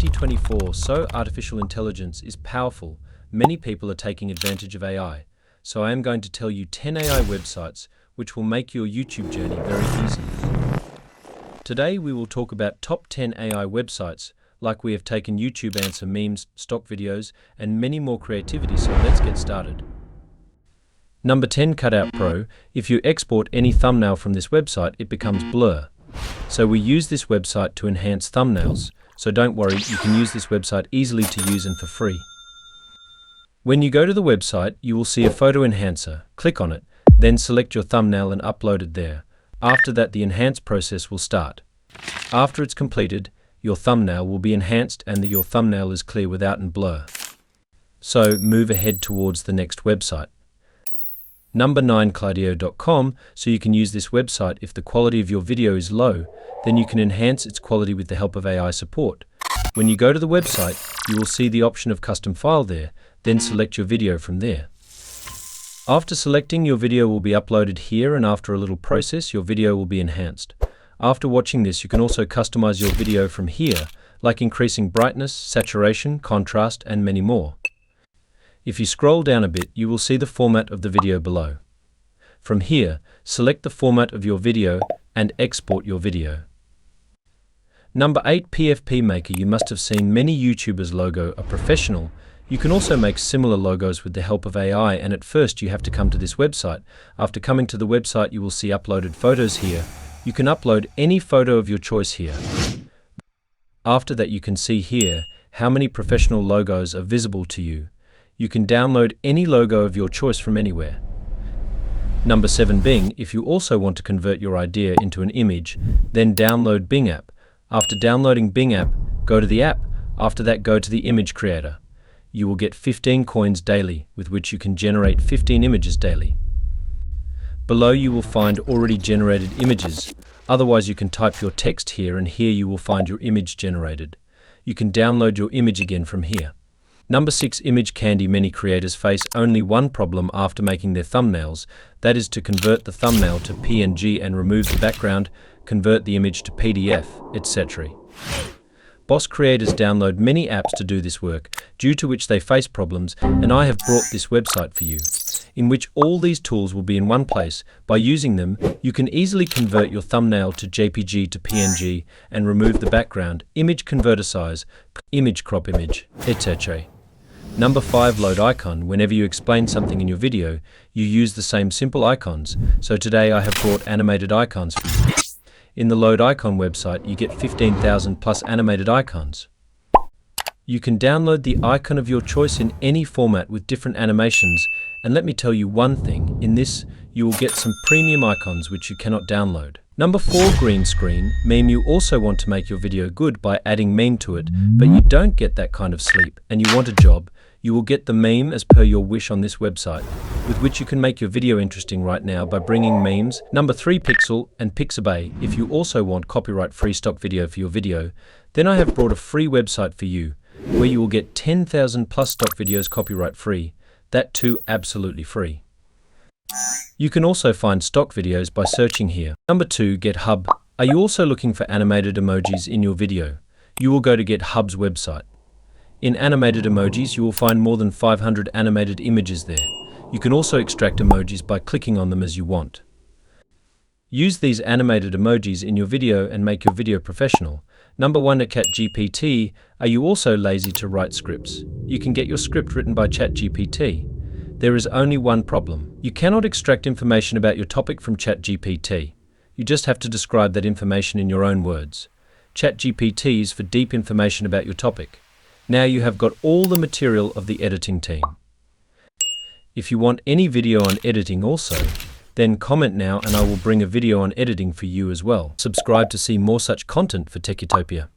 2024, so artificial intelligence is powerful. Many people are taking advantage of AI. So I am going to tell you 10 AI websites which will make your YouTube journey very easy. Today we will talk about top 10 AI websites, like we have taken YouTube answer memes, stock videos, and many more creativity, so let's get started. Number 10, Cuticle Pro. If you export any thumbnail from this website, it becomes blur. So we use this website to enhance thumbnails, so don't worry, you can use this website easily to use and for free. When you go to the website, you will see a photo enhancer. Click on it, then select your thumbnail and upload it there. After that, the enhance process will start. After it's completed, your thumbnail will be enhanced and your thumbnail is clear without any blur. So move ahead towards the next website. Number 9, Curated.com. So you can use this website if the quality of your video is low, then you can enhance its quality with the help of AI support. When you go to the website, you will see the option of custom file there, then select your video from there. After selecting, your video will be uploaded here, and after a little process, your video will be enhanced. After watching this, you can also customize your video from here, like increasing brightness, saturation, contrast, and many more. If you scroll down a bit, you will see the format of the video below. From here, select the format of your video and export your video. Number 8, filmmaker. You must have seen many YouTubers' logo are professional. You can also make similar logos with the help of AI, and at first you have to come to this website. After coming to the website, you will see uploaded photos here. You can upload any photo of your choice here. After that, you can see here how many professional logos are visible to you. You can download any logo of your choice from anywhere. Number 7, Bing. If you also want to convert your idea into an image, then download Bing app. After downloading Bing app, go to the app. After that, go to the image creator. You will get 15 coins daily, with which you can generate 15 images daily. Below you will find already generated images. Otherwise, you can type your text here, and here you will find your image generated. You can download your image again from here. Number 6, Image Candy. Many creators face only one problem after making their thumbnails, that is to convert the thumbnail to PNG and remove the background, convert the image to PDF, etc. Boss creators download many apps to do this work, due to which they face problems, and I have brought this website for you, in which all these tools will be in one place. By using them, you can easily convert your thumbnail to JPG to PNG and remove the background, image converter size, image crop image, etc. Number 5, Load Icon. Whenever you explain something in your video, you use the same simple icons. So today I have brought animated icons for you. In the Load Icon website, you get 15,000 plus animated icons. You can download the icon of your choice in any format with different animations, and let me tell you one thing, in this you will get some premium icons which you cannot download. Number 4, green screen. Meme. You also want to make your video good by adding meme to it, but you don't get that kind of sleep and you want a job. You will get the meme as per your wish on this website, with which you can make your video interesting right now by bringing memes. Number 3, Pixel and Pixabay. If you also want copyright-free stock video for your video, then I have brought a free website for you, where you will get 10,000 plus stock videos copyright-free, that too absolutely free. You can also find stock videos by searching here. Number 2, GetHub. Are you also looking for animated emojis in your video? You will go to GetHub's website. In animated emojis, you will find more than 500 animated images there. You can also extract emojis by clicking on them as you want. Use these animated emojis in your video and make your video professional. Number 1, ChatGPT. Are you also lazy to write scripts? You can get your script written by ChatGPT. There is only one problem. You cannot extract information about your topic from ChatGPT. You just have to describe that information in your own words. ChatGPT is for deep information about your topic. Now you have got all the material of the editing team. If you want any video on editing also, then comment now and I will bring a video on editing for you as well. Subscribe to see more such content for Techie Topia.